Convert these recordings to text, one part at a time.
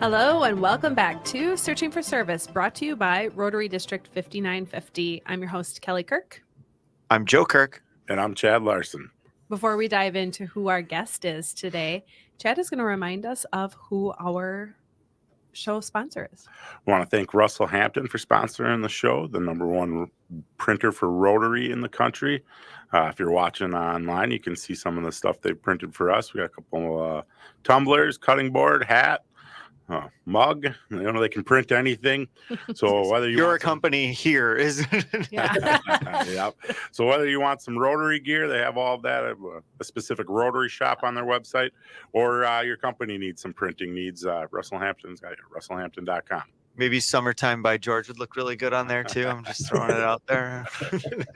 Hello and welcome back to Searching for Service, brought to you by Rotary District 5950. I'm your host, Kelly Kirk. I'm Joe Kirk. And I'm Chad Larson. Before we dive into who our guest is today, Chad is going to remind us of who our show sponsor is. I want to thank Russell Hampton for sponsoring the show, the #1 printer for Rotary in the country. If you're watching online, you can see some of the stuff they've printed for us. We got a couple of tumblers, cutting board, hat, mug. They can print anything. So whether your company here is Yep. So whether you want some Rotary gear, they have all of that. A specific Rotary shop on their website, or your company needs some printing needs. Russell Hampton's got russellhampton.com. Maybe Summertime by George would look really good on there too. I'm just throwing it out there.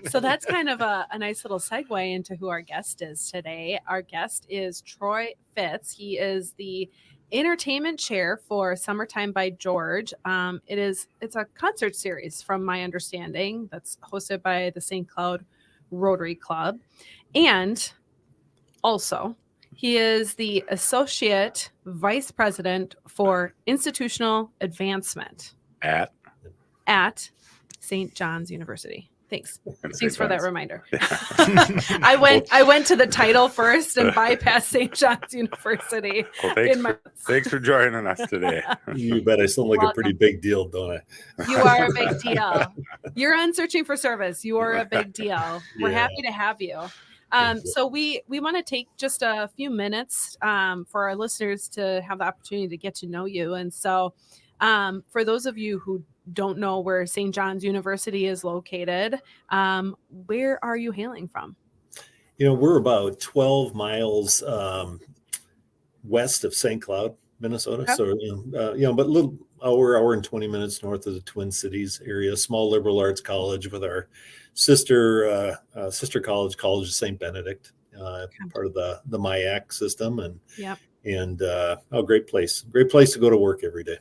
So that's kind of a nice little segue into who our guest is today. Our guest is Troy Fritz. He is the entertainment chair for Summertime by George. It's a concert series, from my understanding, that's hosted by the St. Cloud Rotary Club. And also, he is the Associate Vice President for Institutional Advancement at St. John's University. Thanks for that reminder. I went to the title first and bypassed St. John's University. Well, thanks for joining us today. You bet. I sound like a pretty big deal, don't I? You are a big deal. You're on Searching for Service. You are a big deal. We're happy to have you. So we want to take just a few minutes for our listeners to have the opportunity to get to know you. And so for those of you who don't know where St. John's University is located, where are you hailing from? We're about 12 miles west of St. Cloud, Minnesota. Okay. So, but a little hour and 20 minutes north of the Twin Cities area, small liberal arts college with our sister college of St. Benedict, part of the MIAC system. And great place to go to work every day.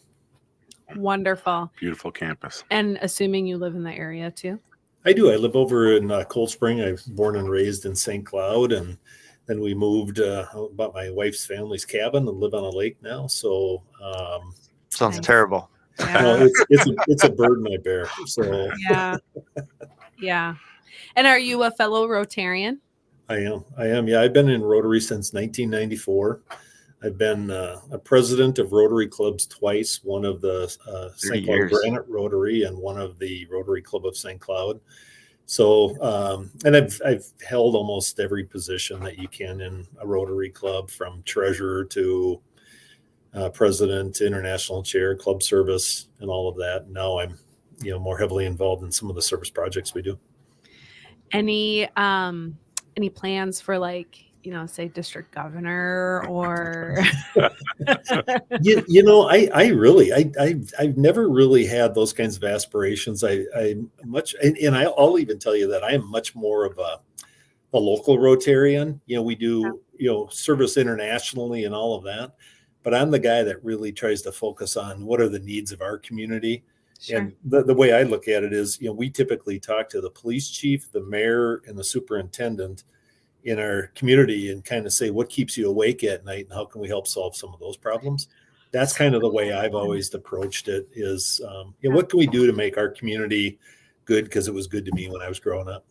Wonderful. Beautiful campus. And assuming you live in the area too? I do. I live over in Cold Spring. I was born and raised in St. Cloud, and then we moved about my wife's family's cabin and live on a lake now. So sounds terrible. Yeah. No, it's a burden I bear. So yeah. And are you a fellow Rotarian? I am. Yeah, I've been in Rotary since 1994. I've been a president of Rotary clubs twice, one of the St. Cloud Granite Rotary and one of the Rotary Club of St. Cloud. So, and I've held almost every position that you can in a Rotary club, from treasurer to president, international chair, club service, and all of that. Now I'm, more heavily involved in some of the service projects we do. Any plans for, like, say district governor or I've never really had those kinds of aspirations. I'll even tell you that I am much more of a local Rotarian. We do service internationally and all of that, but I'm the guy that really tries to focus on what are the needs of our community. Sure. And the way I look at it is, we typically talk to the police chief, the mayor, and the superintendent in our community and kind of say, what keeps you awake at night and how can we help solve some of those problems? That's kind of the way I've always approached it is, what can we do to make our community good? Because it was good to me when I was growing up.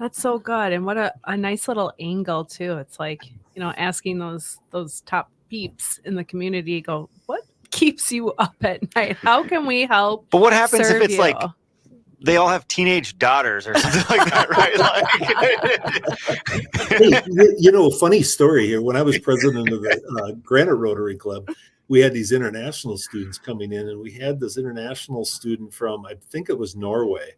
That's so good. And what a nice little angle too. It's like, asking those top peeps in the community, go, what keeps you up at night? How can we help? But what happens if it's like, they all have teenage daughters or something like that, right? Hey, funny story here. When I was president of the Granite Rotary Club, we had these international students coming in, and we had this international student from, I think it was Norway,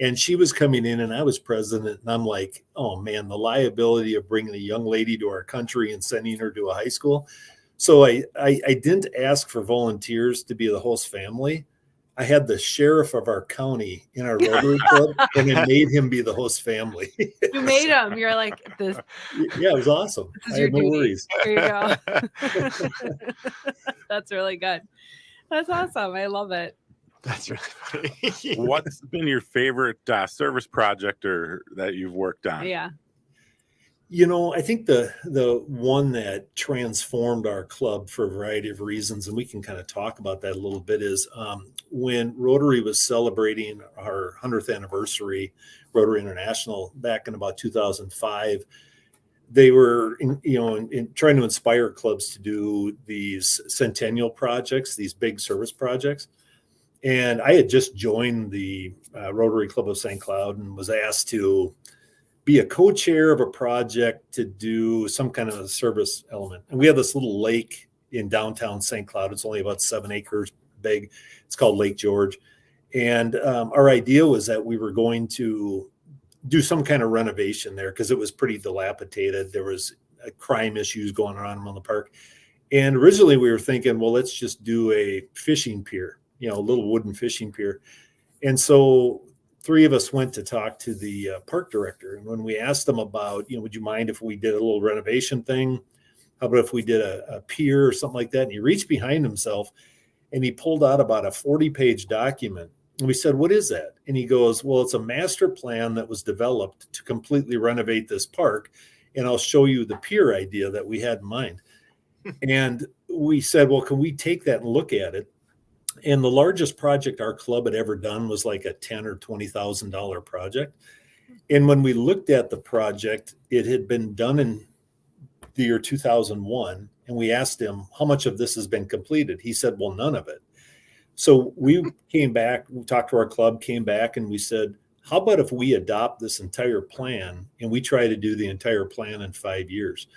and she was coming in, and I was president, and I'm like, oh man, the liability of bringing a young lady to our country and sending her to a high school. So I didn't ask for volunteers to be the host family. I had the sheriff of our county in our Rotary Club, and I made him be the host family. You made him. You're like this. Yeah, it was awesome. I had no worries. There you go. That's really good. That's awesome. I love it. That's really funny. What's been your favorite service project that you've worked on? Yeah. I think the one that transformed our club for a variety of reasons, and we can kind of talk about that a little bit, is when Rotary was celebrating our 100th anniversary, Rotary International, back in about 2005. They were, trying to inspire clubs to do these centennial projects, these big service projects. And I had just joined the Rotary Club of St. Cloud and was asked to be a co-chair of a project to do some kind of a service element. And we have this little lake in downtown St. Cloud. It's only about 7 acres big. It's called Lake George. And our idea was that we were going to do some kind of renovation there because it was pretty dilapidated. There was crime issues going on around the park. And originally we were thinking, well, let's just do a fishing pier, a little wooden fishing pier. And so 3 of us went to talk to the park director. And when we asked him about, would you mind if we did a little renovation thing? How about if we did a pier or something like that? And he reached behind himself and he pulled out about a 40-page document. And we said, what is that? And he goes, well, it's a master plan that was developed to completely renovate this park. And I'll show you the pier idea that we had in mind. And we said, well, can we take that and look at it? And the largest project our club had ever done was like a $10,000 or $20,000 project. And when we looked at the project, it had been done in the year 2001. And we asked him, how much of this has been completed? He said, well, none of it. So we came back, we talked to our club, came back, and we said, how about if we adopt this entire plan and we try to do the entire plan in 5 years?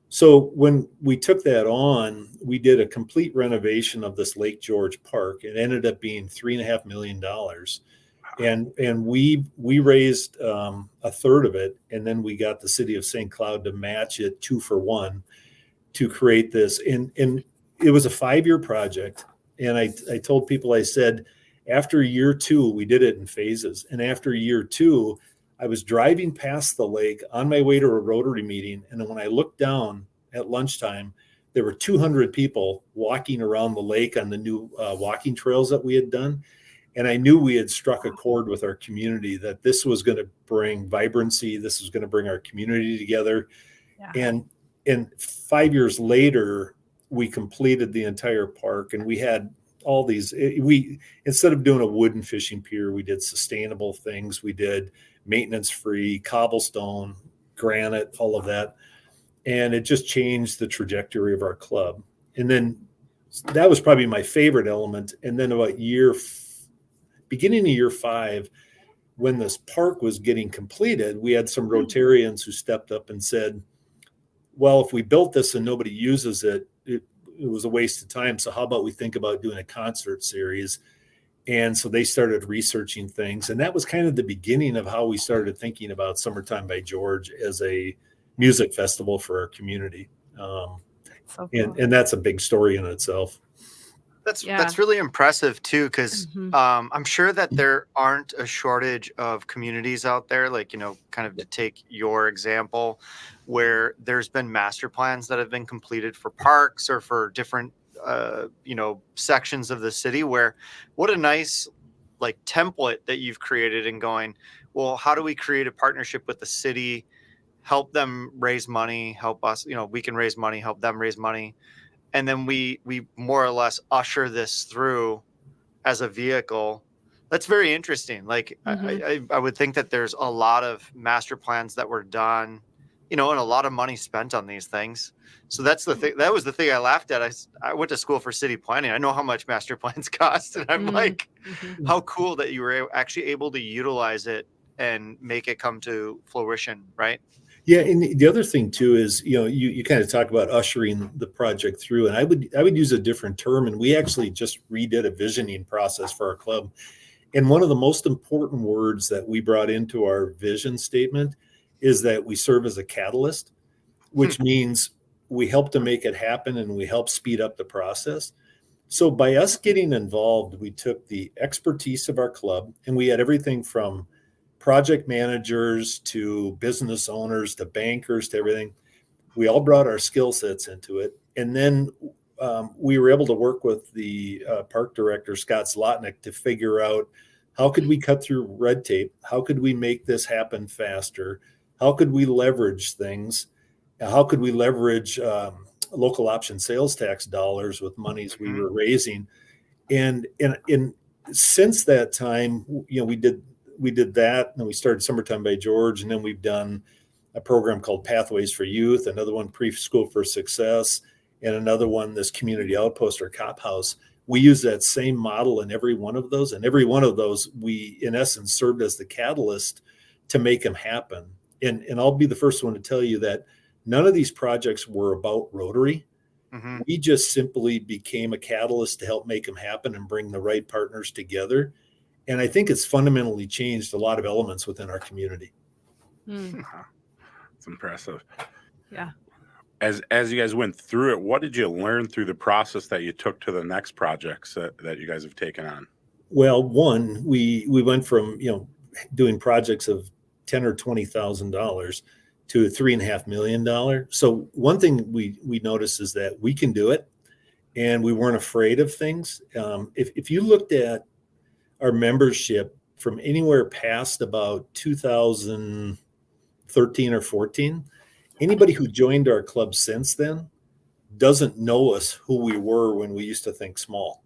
So when we took that on, we did a complete renovation of this Lake George Park. It ended up being $3.5 million. And we raised a third of it. And then we got the city of St. Cloud to match it 2 for 1 to create this. And it was a 5-year project. And I told people, I said, after year 2, we did it in phases. And after year 2, I was driving past the lake on my way to a Rotary meeting. And then when I looked down at lunchtime, there were 200 people walking around the lake on the new walking trails that we had done. And I knew we had struck a chord with our community that this was going to bring vibrancy. This was going to bring our community together. Yeah. And 5 years later, we completed the entire park, and we had all these, instead of doing a wooden fishing pier, we did sustainable things. We did maintenance free, cobblestone, granite, all of that. And it just changed the trajectory of our club. And then that was probably my favorite element. And then about beginning of year 5, when this park was getting completed, we had some Rotarians who stepped up and said, well, if we built this and nobody uses it, it was a waste of time. So how about we think about doing a concert series? And so they started researching things. And that was kind of the beginning of how we started thinking about Summertime by George as a music festival for our community. So cool. And that's a big story in itself. That's really impressive too, because I'm sure that there aren't a shortage of communities out there, like, kind of to take your example, where there's been master plans that have been completed for parks or for different sections of the city, where what a nice like template that you've created and going, well, how do we create a partnership with the city, help them raise money, help us, we can raise money, help them raise money. And then we more or less usher this through as a vehicle. That's very interesting. Like I would think that there's a lot of master plans that were done, and a lot of money spent on these things. So that's the thing. That was the thing I laughed at. I went to school for city planning. I know how much master plans cost, and I'm like, how cool that you were actually able to utilize it and make it come to fruition, right? Yeah, and the other thing too is, you kind of talk about ushering the project through, and I would use a different term. And we actually just redid a visioning process for our club. And one of the most important words that we brought into our vision statement is that we serve as a catalyst, which means we help to make it happen and we help speed up the process. So by us getting involved, we took the expertise of our club, and we had everything from project managers to business owners to bankers to everything. We all brought our skill sets into it. And then we were able to work with the park director, Scott Zlotnick, to figure out how could we cut through red tape? How could we make this happen faster? how could we leverage things? How could we leverage local option sales tax dollars with monies we were raising? And since that time, we did that, and we started Summertime by George, and then we've done a program called Pathways for Youth, another one Preschool for Success, and another one, this Community Outpost or Cop House. We use that same model in every one of those, and every one of those we, in essence, served as the catalyst to make them happen. And I'll be the first one to tell you that none of these projects were about Rotary. Mm-hmm. We just simply became a catalyst to help make them happen and bring the right partners together. And I think it's fundamentally changed a lot of elements within our community. It's impressive. Yeah. As you guys went through it, what did you learn through the process that you took to the next projects that you guys have taken on? Well, one, we went from doing projects of $10,000 or $20,000 to $3.5 million. So one thing we noticed is that we can do it, and we weren't afraid of things. If you looked at our membership from anywhere past about 2013 or 14, anybody who joined our club since then doesn't know us who we were when we used to think small.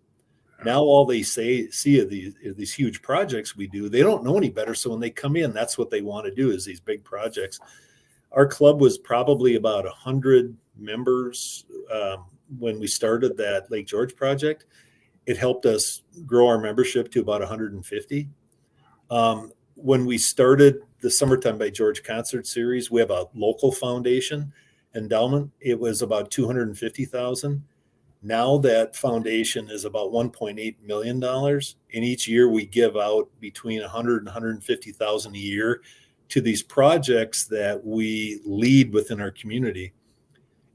Now all they see of these huge projects we do, they don't know any better. So when they come in, that's what they want to do, is these big projects. Our club was probably about 100 members when we started that Lake George project. It helped us grow our membership to about 150. When we started the Summertime by George concert series, we have a local foundation endowment. It was about $250,000. Now that foundation is about $1.8 million. And each year we give out between $100,000 and $150,000 a year to these projects that we lead within our community.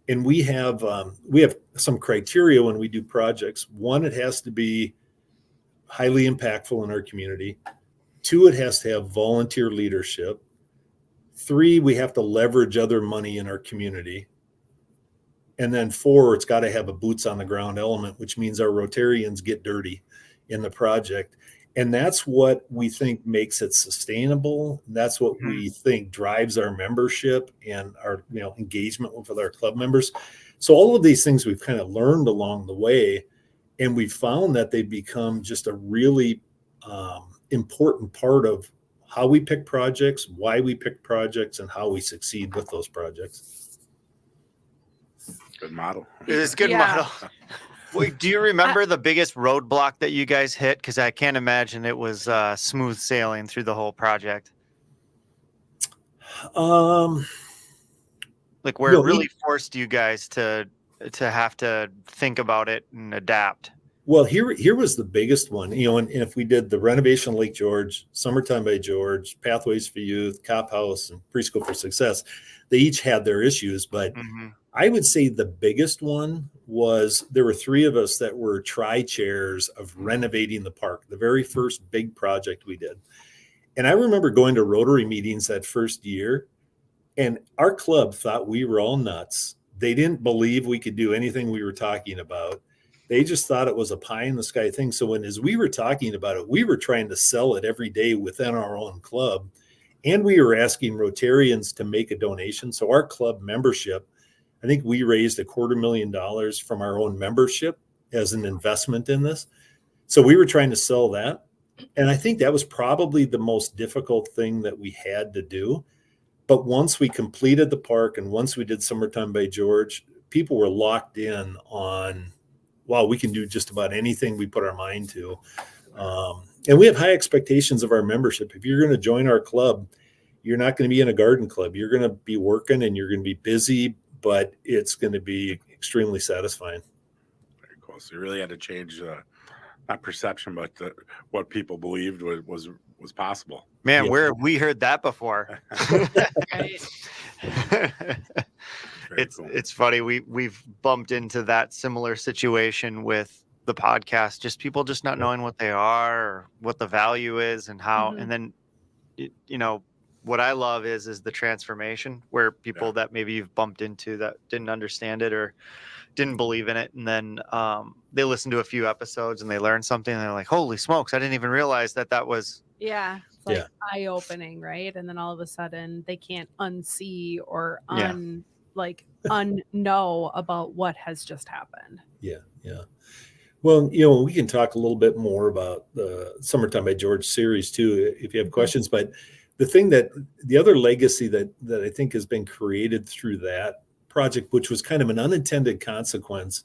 And we have some criteria when we do projects. One, it has to be highly impactful in our community. Two, it has to have volunteer leadership. Three, we have to leverage other money in our community. And then four, it's got to have a boots on the ground element, which means our Rotarians get dirty in the project. And that's what we think makes it sustainable. That's what we think drives our membership and our engagement with our club members. So all of these things we've kind of learned along the way, and we found that they become just a really important part of how we pick projects, why we pick projects, and how we succeed with those projects. Good model. It is a good model. Wait, do you remember the biggest roadblock that you guys hit? Because I can't imagine it was smooth sailing through the whole project. Like where it really forced you guys to have to think about it and adapt. Well, here was the biggest one, and if we did the renovation of Lake George, Summertime by George, Pathways for Youth, Cop House, and Preschool for Success, they each had their issues, but I would say the biggest one was there were three of us that were tri-chairs of renovating the park, the very first big project we did. And I remember going to Rotary meetings that first year, and our club thought we were all nuts. They didn't believe we could do anything we were talking about. They just thought it was a pie in the sky thing. So as we were talking about it, we were trying to sell it every day within our own club. And we were asking Rotarians to make a donation. So our club membership, I think we raised $250,000 from our own membership as an investment in this. So we were trying to sell that. And I think that was probably the most difficult thing that we had to do. But once we completed the park and once we did Summertime by George, people were locked in on, wow, we can do just about anything we put our mind to. And we have high expectations of our membership. If you're going to join our club, you're not going to be in a garden club. You're going to be working and you're going to be busy, but it's going to be extremely satisfying. Very cool. So you really had to change, not perception, but what people believed was possible. Man, where have we heard that before? It's funny. We've bumped into that similar situation with the podcast, just people just not knowing what they are or what the value is and how, and then, what I love is the transformation where people that maybe you've bumped into that didn't understand it or didn't believe in it. And then they listen to a few episodes and they learn something and they're like, holy smokes, I didn't even realize that was like eye-opening, right? And then all of a sudden they can't unsee or unknow about what has just happened. Yeah. Well, we can talk a little bit more about the Summertime by George series too, if you have questions. But the other legacy that I think has been created through that project, which was kind of an unintended consequence,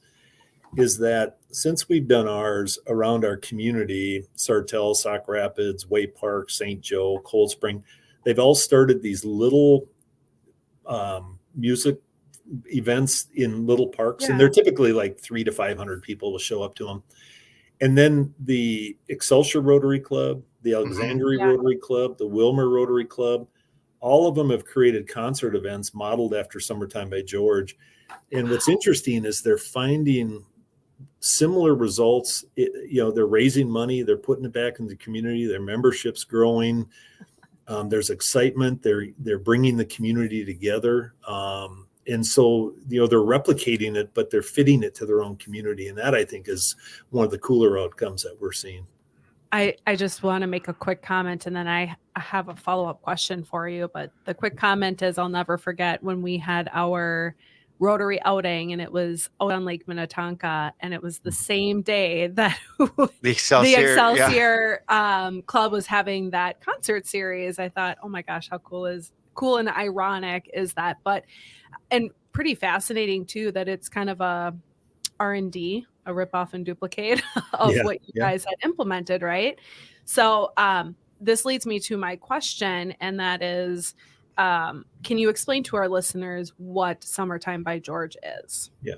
is that since we've done ours around our community, Sartell, Sauk Rapids, Way Park, St. Joe, Cold Spring, they've all started these little music events in little parks, and they're typically like 300 to 500 people will show up to them. And then the Excelsior Rotary Club, the Alexandria Rotary Club, the Wilmer Rotary Club, all of them have created concert events modeled after Summertime by George. And what's interesting is they're finding similar results. They're raising money, they're putting it back in the community, their membership's growing. There's excitement. They're bringing the community together. And so, they're replicating it, but they're fitting it to their own community. And that, I think, is one of the cooler outcomes that we're seeing. I just want to make a quick comment, and then I have a follow-up question for you. But the quick comment is, I'll never forget when we had our Rotary outing, and it was out on Lake Minnetonka, and it was the same day that the Excelsior Club was having that concert series. I thought, oh my gosh, how cool and ironic is that? And pretty fascinating too, that it's kind of a R&D, a rip off and duplicate of what you guys had implemented, right? So this leads me to my question, and that is, can you explain to our listeners what Summertime by George is? Yeah.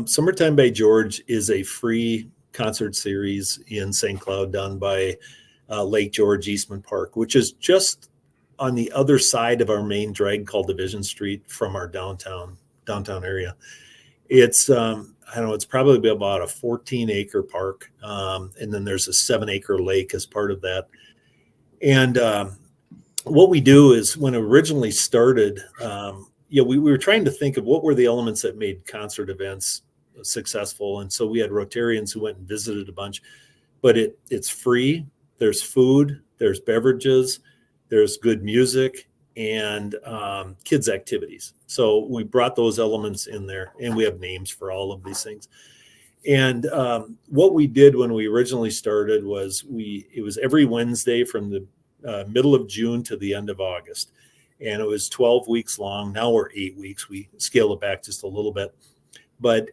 Summertime by George is a free concert series in St. Cloud done by Lake George Eastman Park, which is just on the other side of our main drag called Division Street from our downtown area. It's, it's probably about a 14-acre park. And then there's a 7-acre lake as part of that. And what we do is, when it originally started, we were trying to think of what were the elements that made concert events successful. And so we had Rotarians who went and visited a bunch, but it's free. There's food, there's beverages, there's good music, and kids activities. So we brought those elements in there, and we have names for all of these things. And what we did when we originally started was it was every Wednesday from the middle of June to the end of August. And it was 12 weeks long. Now we're 8 weeks. We scale it back just a little bit. But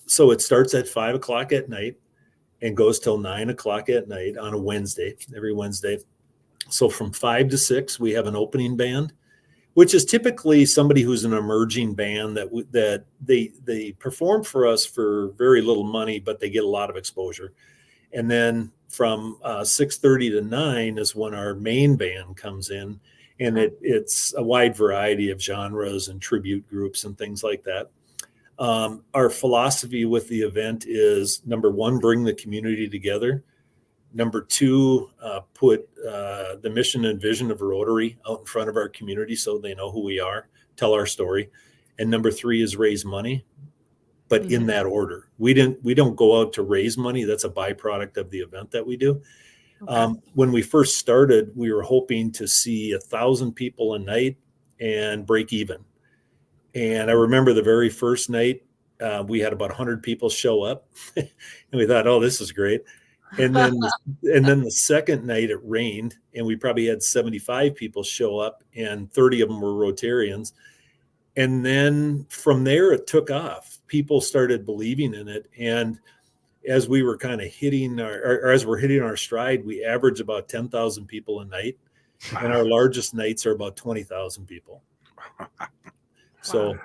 so it starts at 5 o'clock at night and goes till 9 o'clock at night on a Wednesday, every Wednesday. So from 5 to 6, we have an opening band, which is typically somebody who's an emerging band that they perform for us for very little money, but they get a lot of exposure. And then from 6:30 to 9 is when our main band comes in, and it's a wide variety of genres and tribute groups and things like that. Our philosophy with the event is, number one, bring the community together. Number two, put the mission and vision of Rotary out in front of our community so they know who we are, tell our story. And number three is raise money, but in that order. We don't go out to raise money. That's a byproduct of the event that we do. Okay. When we first started, we were hoping to see 1,000 people a night and break even. And I remember the very first night, we had about 100 people show up, and we thought, oh, this is great. And then the second night it rained, and we probably had 75 people show up, and 30 of them were Rotarians. And then from there it took off. People started believing in it. And as we were kind of hitting as we're hitting our stride, we average about 10,000 people a night. And our largest nights are about 20,000 people. So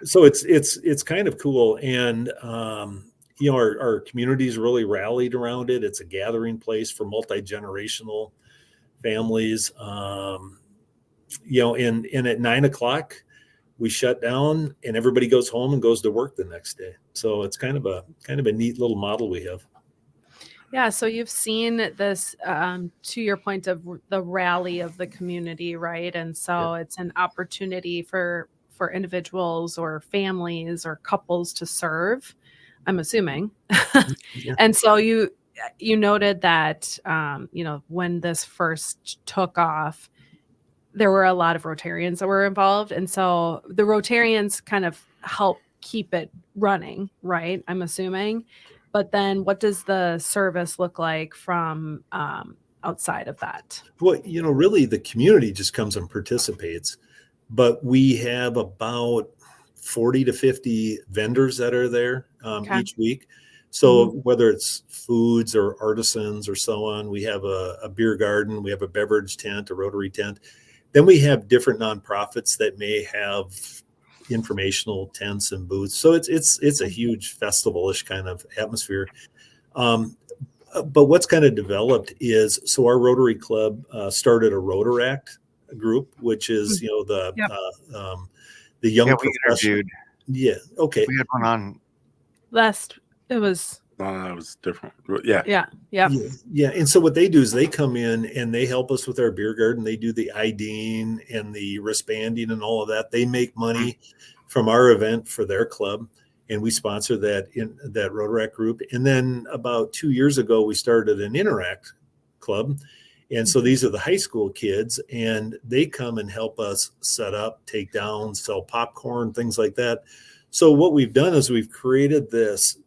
it's kind of cool. And, our community's really rallied around it. It's a gathering place for multi-generational families. And at 9 o'clock, we shut down and everybody goes home and goes to work the next day. So it's kind of a neat little model we have. Yeah. So you've seen this, to your point of the rally of the community, right? And so it's an opportunity for individuals or families or couples to serve, I'm assuming. And so you noted that, when this first took off, there were a lot of Rotarians that were involved. And so the Rotarians kind of help keep it running, right? I'm assuming. But then what does the service look like from outside of that? Well, really the community just comes and participates, but we have about 40 to 50 vendors that are there each week. So whether it's foods or artisans or so on, we have a beer garden, we have a beverage tent, a Rotary tent. Then we have different nonprofits that may have informational tents and booths. So it's a huge festival-ish kind of atmosphere. But what's kind of developed is, so our Rotary Club started a Rotaract group, which is the young professional. Yeah. Okay. We had one on last. It was. That was different. Yeah. Yeah. And so what they do is they come in and they help us with our beer garden. They do the IDing and the wristbanding and all of that. They make money from our event for their club, and we sponsor that in that Rotaract group. And then about 2 years ago, we started an Interact club. And so these are the high school kids, and they come and help us set up, take down, sell popcorn, things like that. So what we've done is we've created this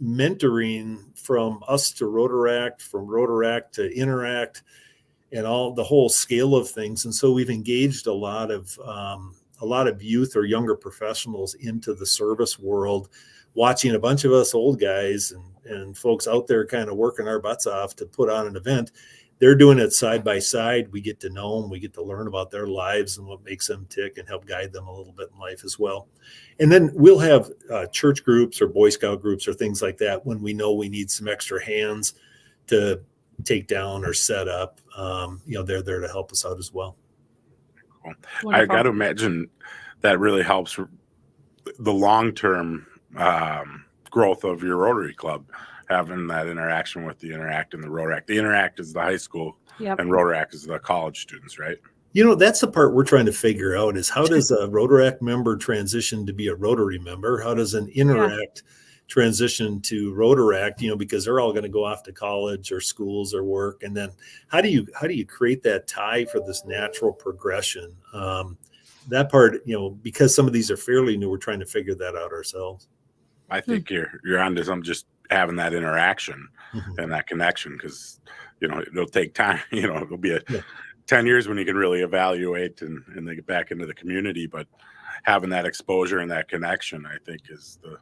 mentoring from us to Rotaract, from Rotaract to Interact, and all the whole scale of things. And so we've engaged a lot of youth or younger professionals into the service world, watching a bunch of us old guys and folks out there kind of working our butts off to put on an event. They're doing it side by side. We get to know them. We get to learn about their lives and what makes them tick and help guide them a little bit in life as well. And then we'll have church groups or Boy Scout groups or things like that when we know we need some extra hands to take down or set up. They're there to help us out as well. Cool. I got to imagine that really helps the long-term growth of your Rotary Club, having that interaction with the Interact and the Rotaract. The Interact is the high school, and Rotaract is the college students, right? That's the part we're trying to figure out, is how does a Rotaract member transition to be a Rotary member? How does an Interact transition to Rotaract, because they're all going to go off to college or schools or work. And then how do you create that tie for this natural progression? That part, because some of these are fairly new, we're trying to figure that out ourselves. I think you're onto some, just having that interaction and that connection, because it'll take time. It'll be 10 years when you can really evaluate and they get back into the community. But having that exposure and that connection, I think, is the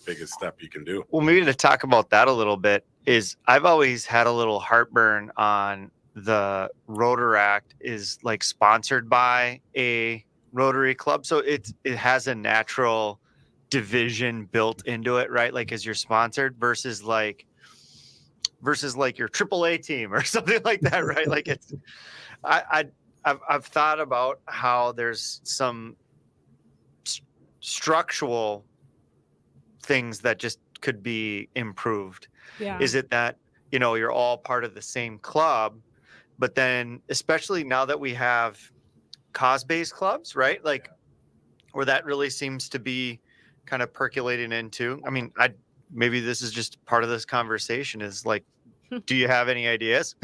biggest step you can do. Well, maybe to talk about that a little bit is, I've always had a little heartburn on the Rotaract is like sponsored by a Rotary Club, so it has a natural division built into it, right? Like, as you're sponsored versus like your AAA team or something like that, right? Like, it's I've thought about how there's some structural things that just could be improved. Is it that you're all part of the same club, but then especially now that we have cause-based clubs, right? Like, where that really seems to be kind of percolating into. I mean, maybe this is just part of this conversation, is like, do you have any ideas?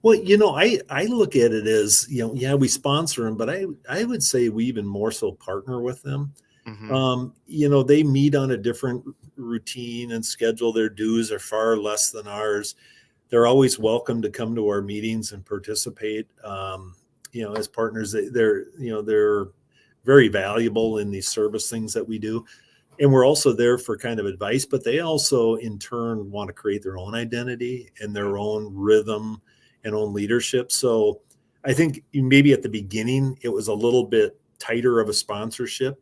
Well, I look at it as, we sponsor them, but I would say we even more so partner with them. They meet on a different routine and schedule. Their dues are far less than ours. They're always welcome to come to our meetings and participate. As partners, they're very valuable in these service things that we do. And we're also there for kind of advice, but they also in turn want to create their own identity and their own rhythm and own leadership. So I think maybe at the beginning, it was a little bit tighter of a sponsorship.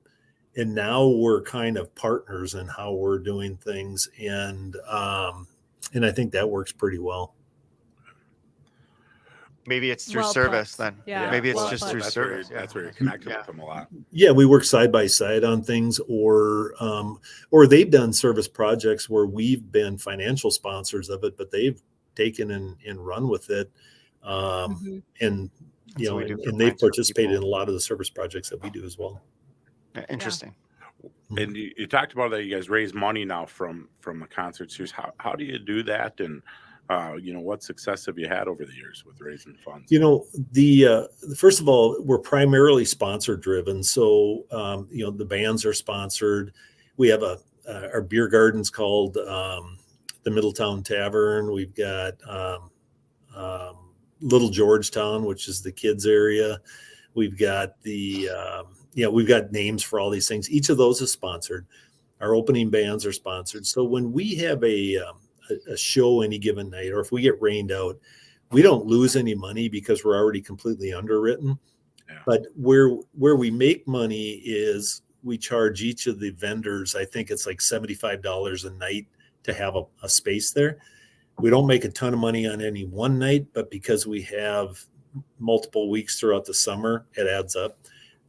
And now we're kind of partners in how we're doing things. And I think that works pretty well. Maybe it's through service then. Yeah. Maybe it's just through service. That's where you're connected with them a lot. Yeah, we work side by side on things, or they've done service projects where we've been financial sponsors of it, but they've taken and run with it. And they've participated in a lot of the service projects that we do as well. Interesting. And you talked about that you guys raise money now from the concert series. How do you do that? And what success have you had over the years with raising funds? The first of all, we're primarily sponsor driven. So the bands are sponsored. We have our beer garden's called the Middletown Tavern. We've got Little Georgetown, which is the kids area. We've got we've got names for all these things. Each of those is sponsored. Our opening bands are sponsored. So when we have a show any given night, or if we get rained out, we don't lose any money because we're already completely underwritten. Yeah. But where we make money is we charge each of the vendors, I think it's like $75 a night to have a space there. We don't make a ton of money on any one night, but because we have multiple weeks throughout the summer, it adds up.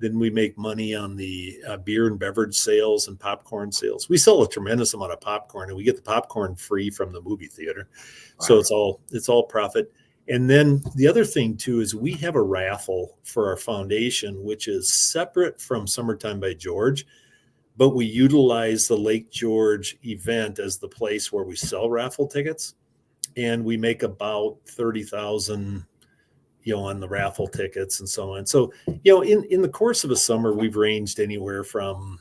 Then we make money on the beer and beverage sales and popcorn sales. We sell a tremendous amount of popcorn, and we get the popcorn free from the movie theater. Wow. So it's all profit. And then the other thing too is we have a raffle for our foundation, which is separate from Summertime by George, but we utilize the Lake George event as the place where we sell raffle tickets, and we make about $30,000 on the raffle tickets and so on. So, in the course of a summer, we've ranged anywhere from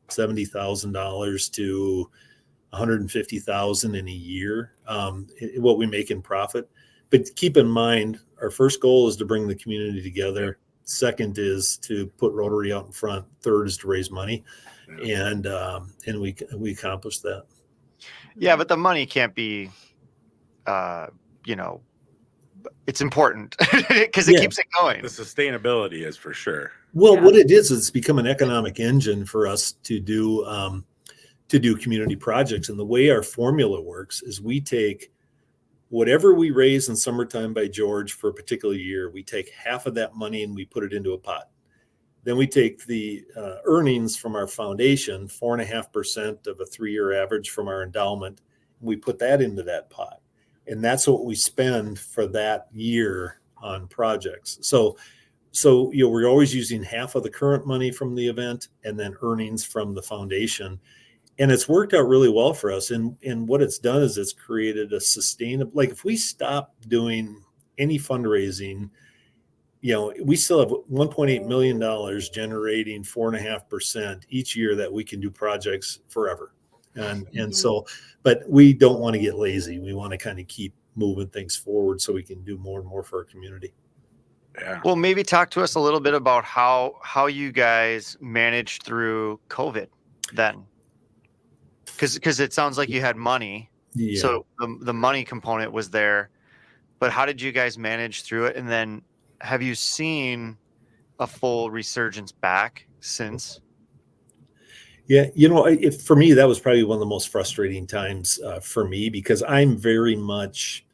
$70,000 to $150,000 in a year, what we make in profit. But keep in mind, our first goal is to bring the community together. Second is to put Rotary out in front. Third is to raise money. And we accomplished that. Yeah, but the money can't be, it's important because it keeps it going. The sustainability is for sure. Well, what it is, it's become an economic engine for us to do community projects. And the way our formula works is we take whatever we raise in Summertime by George for a particular year, we take half of that money and we put it into a pot. Then we take the earnings from our foundation, 4.5% of a 3-year average from our endowment, and we put that into that pot. And that's what we spend for that year on projects. So we're always using half of the current money from the event and then earnings from the foundation. And it's worked out really well for us. And what it's done is it's created a sustainable, like if we stop doing any fundraising, we still have $1.8 million generating 4.5% each year that we can do projects forever. And so, but we don't want to get lazy. We want to kind of keep moving things forward so we can do more and more for our community. Yeah. Well, maybe talk to us a little bit about how you guys managed through COVID then. Because it sounds like you had money. Yeah. So the money component was there. But how did you guys manage through it? And then have you seen a full resurgence back since? Yeah, for me, that was probably one of the most frustrating times for me, because I'm very much,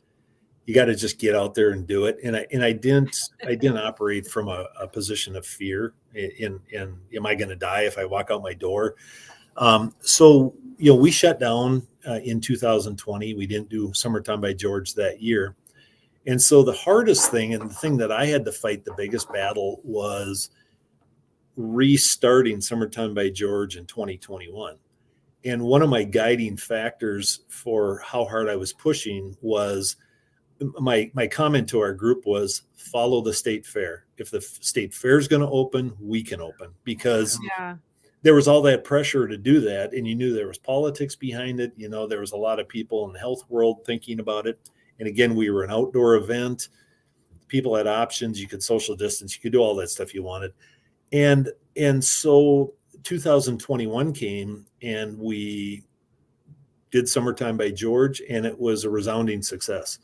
you got to just get out there and do it. And I didn't operate from a position of fear in am I going to die if I walk out my door? So we shut down in 2020. We didn't do Summertime by George that year. And so the hardest thing, and the thing that I had to fight the biggest battle, was restarting Summertime by George in 2021. And one of my guiding factors for how hard I was pushing was my comment to our group was follow the state fair. If the state fair is going to open, we can open, because there was all that pressure to do that. And you knew there was politics behind it. There was a lot of people in the health world thinking about it. And again, we were an outdoor event. People had options. You could social distance. You could do all that stuff you wanted. And so 2021 came and we did Summertime by George, and it was a resounding success.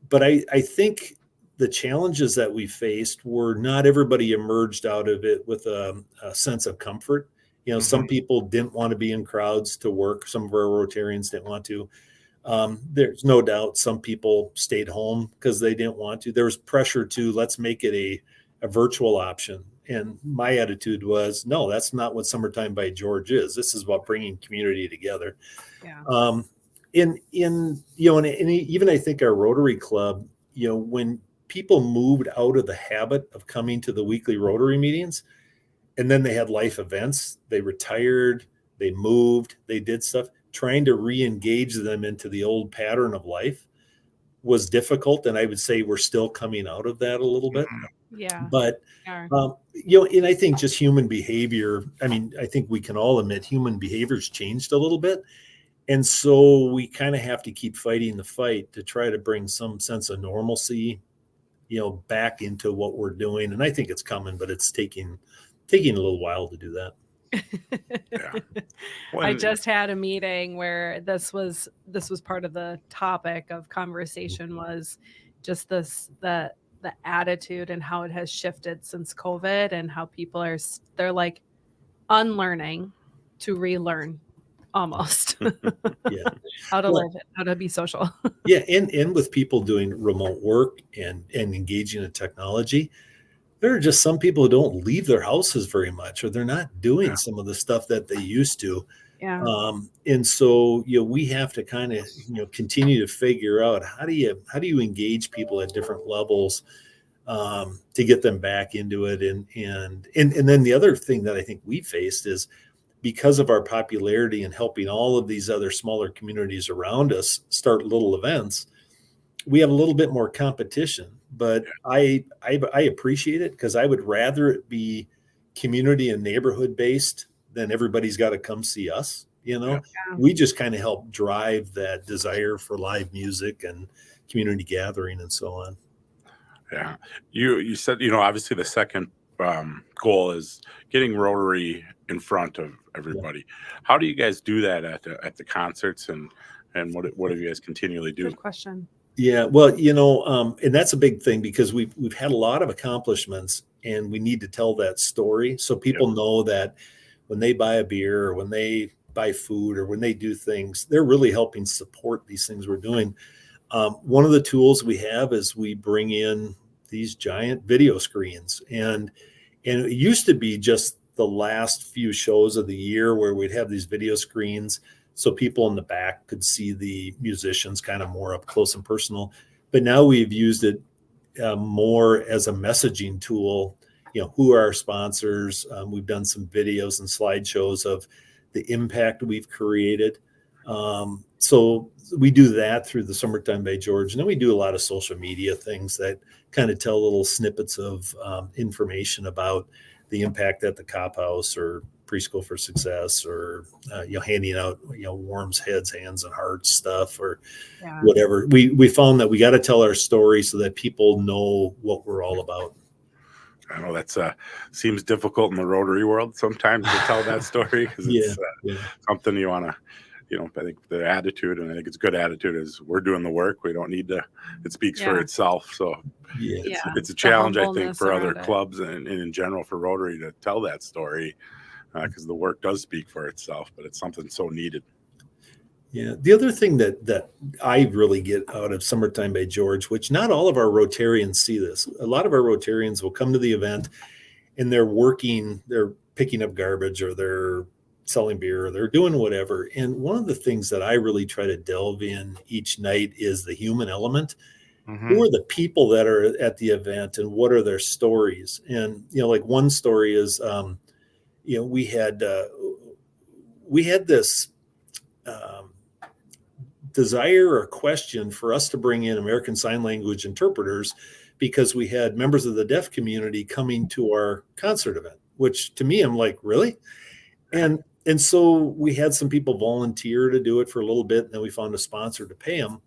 But I think the challenges that we faced were not everybody emerged out of it with a sense of comfort. Some people didn't want to be in crowds to work. Some of our Rotarians didn't want to. There's no doubt some people stayed home because they didn't want to. There was pressure to let's make it a virtual option. And my attitude was, no, that's not what Summertime by George is. This is about bringing community together. Yeah. And even I think our Rotary Club, when people moved out of the habit of coming to the weekly Rotary meetings, And then they had life events. They retired, they moved, they did stuff. Trying to re-engage them into the old pattern of life was difficult. And I would say we're still coming out of that a little bit. Yeah. But, and I think just human behavior, I mean, I think we can all admit human behavior's changed a little bit. And so we kind of have to keep fighting the fight to try to bring some sense of normalcy, back into what we're doing. And I think it's coming, but it's taking a little while to do that. I just had a meeting where this was part of the topic of conversation, was just the attitude and how it has shifted since COVID, and how people they're like unlearning to relearn almost. How to live it, how to be social. And with people doing remote work and engaging in technology, there are just some people who don't leave their houses very much, or they're not doing some of the stuff that they used to. And so, we have to kind of, continue to figure out how do you engage people at different levels to get them back into it. And then the other thing that I think we faced is, because of our popularity and helping all of these other smaller communities around us start little events, we have a little bit more competition. But I appreciate it, because I would rather it be community and neighborhood based than everybody's got to come see us. We just kind of help drive that desire for live music and community gathering and so on. Yeah. You said, obviously the second goal is getting Rotary in front of everybody. How do you guys do that at the concerts, and what do you guys continually do? Good question. Yeah, well, and that's a big thing, because we've had a lot of accomplishments, and we need to tell that story so people know that when they buy a beer, or when they buy food, or when they do things, they're really helping support these things we're doing. One of the tools we have is we bring in these giant video screens, and it used to be just the last few shows of the year where we'd have these video screens so people in the back could see the musicians kind of more up close and personal. But now we've used it more as a messaging tool. Who are our sponsors? We've done some videos and slideshows of the impact we've created. So we do that through the Summertime by George. And then we do a lot of social media things that kind of tell little snippets of information about the impact at the Cop House or Preschool for Success, or handing out warms, heads, hands, and hearts stuff, or whatever. We found that we got to tell our story so that people know what we're all about. I know that's seems difficult in the Rotary world sometimes to tell that story, because it's something you want to. I think the attitude, and I think it's good attitude, is we're doing the work. We don't need to. It speaks for itself. So it's a challenge, I think, for other clubs and in general for Rotary to tell that story. Because the work does speak for itself, but it's something so needed. Yeah. The other thing that I really get out of Summertime by George, which not all of our Rotarians see this. A lot of our Rotarians will come to the event and they're picking up garbage, or they're selling beer, or they're doing whatever. And one of the things that I really try to delve in each night is the human element. Who are the people that are at the event, and what are their stories? And, like one story is, we had this desire or question for us to bring in American Sign Language interpreters, because we had members of the deaf community coming to our concert event, which to me, I'm like, really? And so we had some people volunteer to do it for a little bit, and then we found a sponsor to pay them.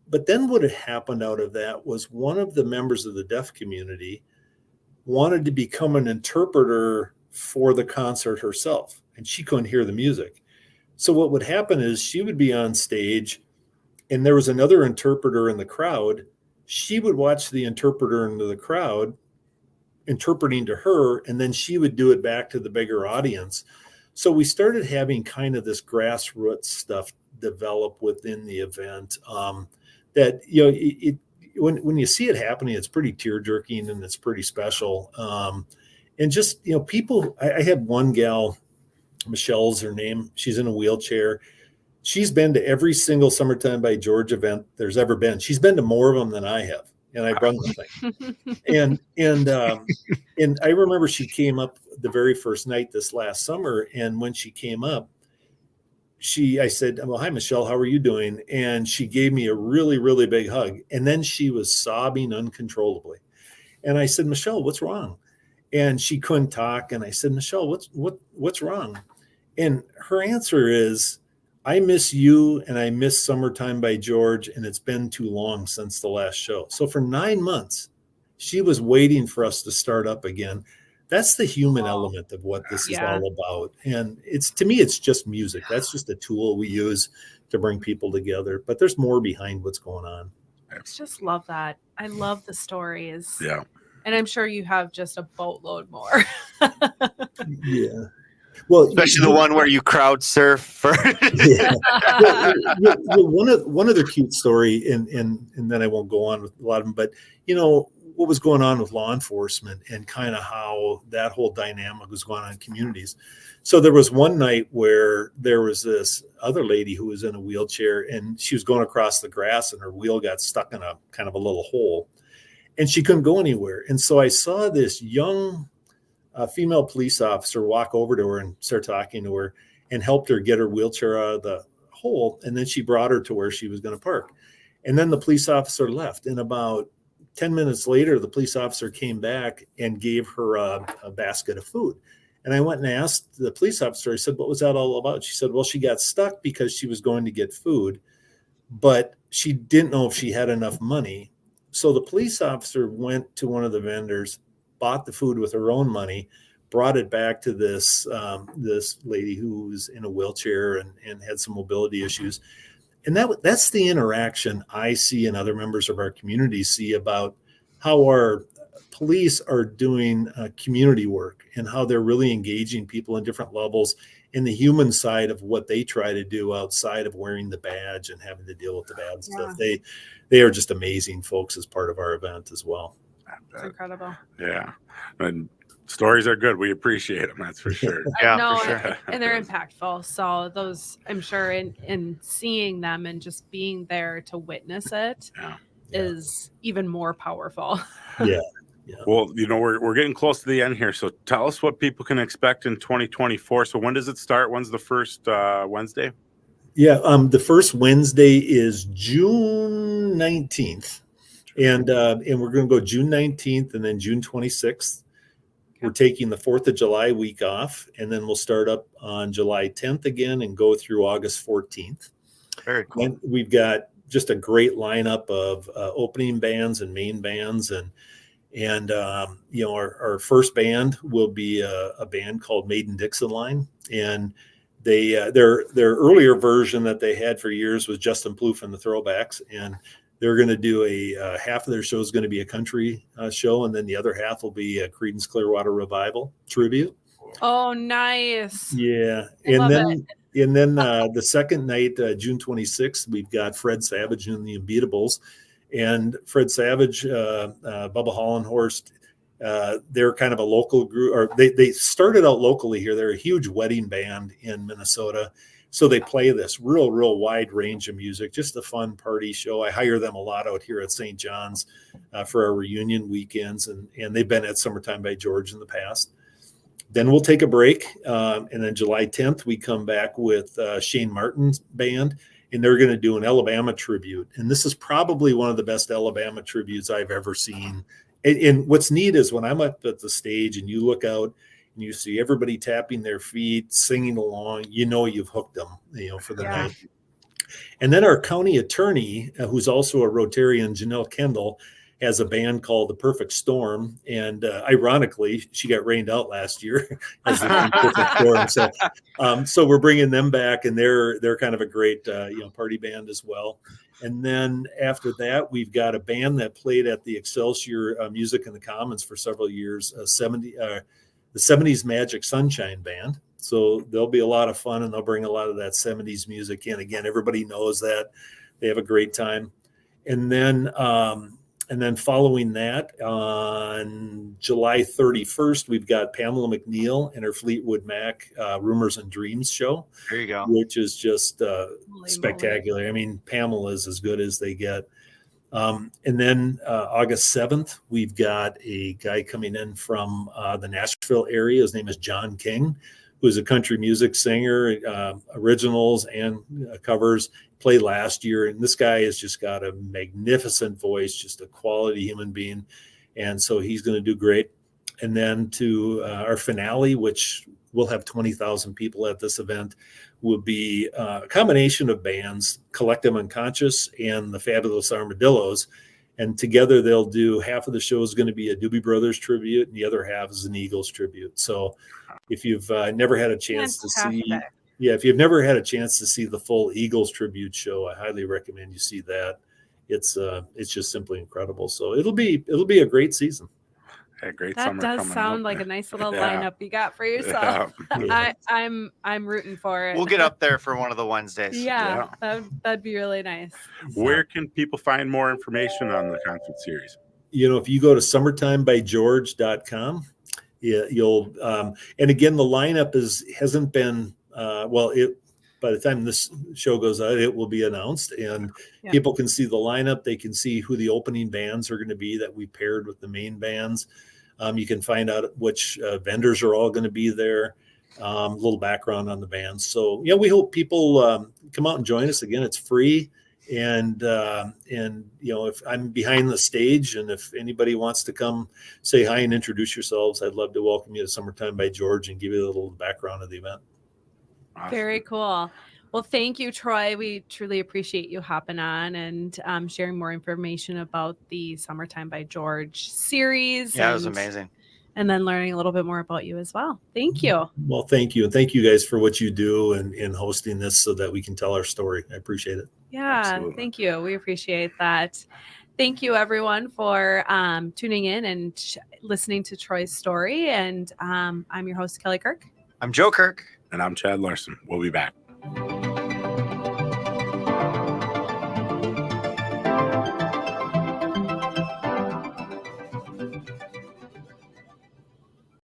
But then what had happened out of that was one of the members of the deaf community wanted to become an interpreter for the concert herself, and she couldn't hear the music. So what would happen is she would be on stage, and there was another interpreter in the crowd. She would watch the interpreter into the crowd interpreting to her, and then she would do it back to the bigger audience. So we started having kind of this grassroots stuff develop within the event that, when you see it happening, it's pretty tear-jerking, and it's pretty special. And just, people, I had one gal, Michelle's her name. She's in a wheelchair. She's been to every single Summertime by George event there's ever been. She's been to more of them than I have. and I brung the thing. And I remember she came up the very first night this last summer, and when she came up, I said, well, hi, Michelle, how are you doing? And she gave me a really, really big hug. And then she was sobbing uncontrollably. And I said, Michelle, what's wrong? And she couldn't talk. And I said, Michelle, what's wrong? And her answer is, I miss you and I miss Summertime by George, and it's been too long since the last show. So for 9 months, she was waiting for us to start up again. That's the human element of what this is all about. And to me, it's just music. That's just a tool we use to bring people together. But there's more behind what's going on. I just love that. I love the stories. Yeah. And I'm sure you have just a boatload more. Yeah. Well, especially the one where you crowd surf for. Yeah. One other cute story, and then I won't go on with a lot of them, but what was going on with law enforcement and kind of how that whole dynamic was going on in communities. So there was one night where there was this other lady who was in a wheelchair, and she was going across the grass, and her wheel got stuck in a kind of a little hole, and she couldn't go anywhere. And so I saw this young female police officer walk over to her and start talking to her and helped her get her wheelchair out of the hole. And then she brought her to where she was going to park. And then the police officer left. And about 10 minutes later, the police officer came back and gave her a basket of food. And I went and asked the police officer, I said, what was that all about? She said, well, she got stuck because she was going to get food, but she didn't know if she had enough money. So the police officer went to one of the vendors, bought the food with her own money, brought it back to this lady who was in a wheelchair and had some mobility issues. And that's the interaction I see and other members of our community see about how our police are doing community work and how they're really engaging people in different levels in the human side of what they try to do outside of wearing the badge and having to deal with the bad stuff. They are just amazing folks as part of our event as well. It's incredible. Yeah. And stories are good. We appreciate them. That's for sure. No, for sure. And they're impactful. So those, I'm sure in seeing them and just being there to witness it is even more powerful. Yeah. Well, we're getting close to the end here. So tell us what people can expect in 2024. So when does it start? When's the first Wednesday? Yeah. The first Wednesday is June 19th. And we're going to go June 19th and then June 26th. We're taking the 4th of July week off, and then we'll start up on July 10th again and go through August 14th. Very cool. And we've got just a great lineup of opening bands and main bands. And our first band will be a band called Maiden Dixon Line. And their earlier version that they had for years was Justin Plouffe and the Throwbacks. And they're going to do a half of their show is going to be a country show, and then the other half will be a Creedence Clearwater Revival tribute. Oh, nice. Yeah. And then the second night, June 26th, we've got Fred Savage and the Unbeatables. And Fred Savage, Bubba Hollenhorst, they're kind of a local group, or they started out locally here. They're a huge wedding band in Minnesota. So they play this real wide range of music, just a fun party show. I hire them a lot out here at St. John's for our reunion weekends, and they've been at Summertime by George in the past. Then we'll take a break, and then July 10th, we come back with Shane Martin's band, and they're going to do an Alabama tribute. And this is probably one of the best Alabama tributes I've ever seen. And what's neat is when I'm up at the stage and you look out, and you see everybody tapping their feet, singing along, you've hooked them, for the night. And then our county attorney, who's also a Rotarian, Janelle Kendall, has a band called The Perfect Storm. And ironically, she got rained out last year as the Perfect Storm. So we're bringing them back, and they're kind of a great party band as well. And then after that, we've got a band that played at the Excelsior Music in the Commons for several years, the 70s Magic Sunshine Band. So there'll be a lot of fun, and they'll bring a lot of that 70s music in. Again, everybody knows that. They have a great time. And then following that, on July 31st, we've got Pamela McNeil and her Fleetwood Mac Rumors and Dreams show. There you go. Which is just spectacular. I mean, Pamela is as good as they get. And then August 7th, we've got a guy coming in from the Nashville area. His name is John King, who's a country music singer, originals and covers. Played last year, and this guy has just got a magnificent voice, just a quality human being, and so he's going to do great. And then to our finale, which we'll have 20,000 people at this event, will be a combination of bands, Collective Unconscious and the Fabulous Armadillos. And together they'll do, half of the show is going to be a Doobie Brothers tribute, and the other half is an Eagles tribute. So if you've never had a chance to see, if you've never had a chance to see the full Eagles tribute show, I highly recommend you see that. It's just simply incredible. So it'll be a great season. A great that summer does sound like a nice little lineup you got for yourself. Yeah. I'm rooting for it. We'll get up there for one of the Wednesdays. Yeah. That'd be really nice. Where can people find more information on the concert series? If you go to summertimebygeorge.com, you'll and again, the lineup hasn't been by the time this show goes out, it will be announced, and people can see the lineup. They can see who the opening bands are going to be that we paired with the main bands. You can find out which vendors are all going to be there. A little background on the bands. So we hope people come out and join us. Again, it's free, and if I'm behind the stage, and if anybody wants to come say hi and introduce yourselves, I'd love to welcome you to Summertime by George and give you a little background of the event. Awesome. Very cool. Well, thank you, Troy. We truly appreciate you hopping on and sharing more information about the Summertime by George series. Yeah, it was amazing. And then learning a little bit more about you as well. Thank you. Well, thank you. And thank you guys for what you do in hosting this so that we can tell our story. I appreciate it. Yeah, absolutely. Thank you. We appreciate that. Thank you, everyone, for tuning in and listening to Troy's story. And I'm your host, Kelly Kirk. I'm Joe Kirk. And I'm Chad Larson. We'll be back.